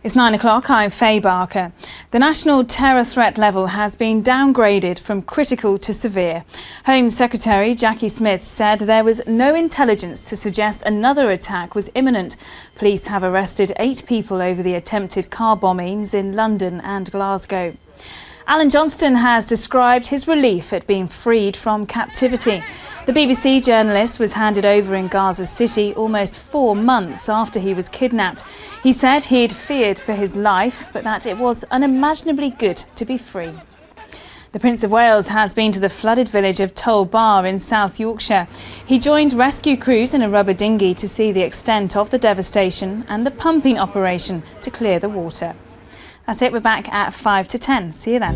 It's 9 o'clock. I'm Faye Barker. The national terror threat level has been downgraded from critical to severe. Home Secretary Jackie Smith said there was no intelligence to suggest another attack was imminent. Police have arrested 8 people over the attempted car bombings in London and Glasgow. Alan Johnston has described his relief at being freed from captivity. The BBC journalist was handed over in Gaza City almost 4 months after he was kidnapped. He said he'd feared for his life, but that it was unimaginably good to be free. The Prince of Wales has been to the flooded village of Tol Bar in South Yorkshire. He joined rescue crews in a rubber dinghy to see the extent of the devastation and the pumping operation to clear the water. That's it. We're back at 5 to 10. See you then.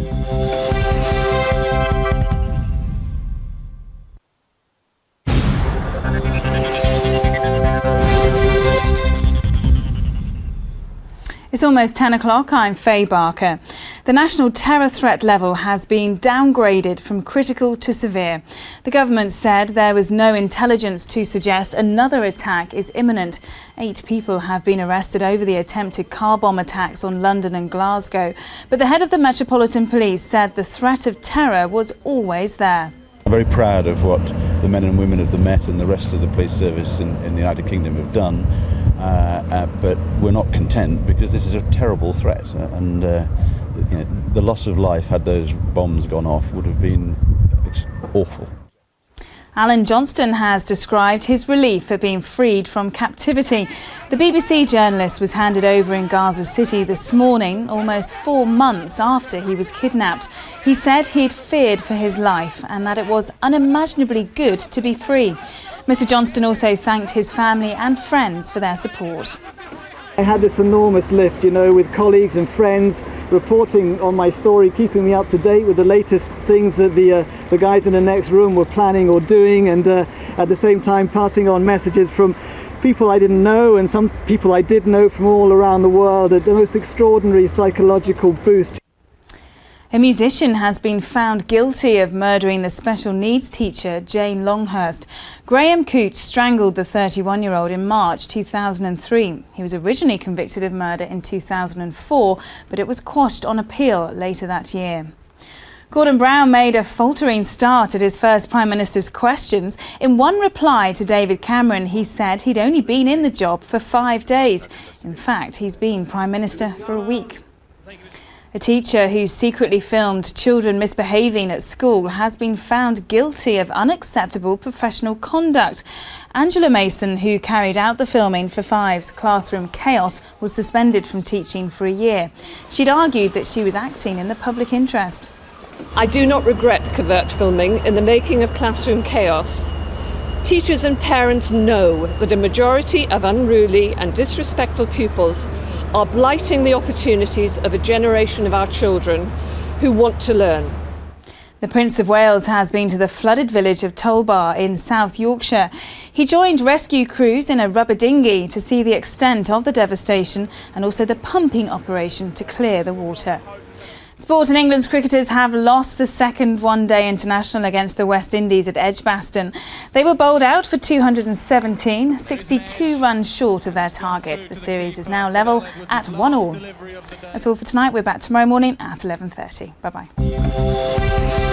It's almost 10 o'clock. I'm Faye Barker. The national terror threat level has been downgraded from critical to severe. The government said there was no intelligence to suggest another attack is imminent. 8 people have been arrested over the attempted car bomb attacks on London and Glasgow. But the head of the Metropolitan Police said the threat of terror was always there. I'm very proud of what the men and women of the Met and the rest of the police service in the United Kingdom have done. But we're not content because this is a terrible threat, and the loss of life had those bombs gone off would have been awful. Alan Johnston has described his relief at being freed from captivity. The BBC journalist was handed over in Gaza City this morning, almost 4 months after he was kidnapped. He said he'd feared for his life and that it was unimaginably good to be free. Mr Johnston also thanked his family and friends for their support. I had this enormous lift, with colleagues and friends reporting on my story, keeping me up to date with the latest things that the guys in the next room were planning or doing, and at the same time passing on messages from people I didn't know and some people I did know from all around the world. The most extraordinary psychological boost. A musician has been found guilty of murdering the special needs teacher Jane Longhurst. Graham Coote strangled the 31-year-old in March 2003. He was originally convicted of murder in 2004, but it was quashed on appeal later that year. Gordon Brown made a faltering start at his first Prime Minister's questions. In one reply to David Cameron, he said he'd only been in the job for 5 days. In fact, he's been Prime Minister for a week. A teacher who secretly filmed children misbehaving at school has been found guilty of unacceptable professional conduct. Angela Mason, who carried out the filming for Five's Classroom Chaos, was suspended from teaching for a year. She'd argued that she was acting in the public interest. I do not regret covert filming in the making of Classroom Chaos. Teachers and parents know that a majority of unruly and disrespectful pupils are blighting the opportunities of a generation of our children who want to learn. The Prince of Wales has been to the flooded village of Tol Bar in South Yorkshire. He joined rescue crews in a rubber dinghy to see the extent of the devastation and also the pumping operation to clear the water. Sport and England's cricketers have lost the second one-day international against the West Indies at Edgbaston. They were bowled out for 217, 62 runs short of their target. The series is now level at 1-1. That's all for tonight. We're back tomorrow morning at 11:30. Bye-bye.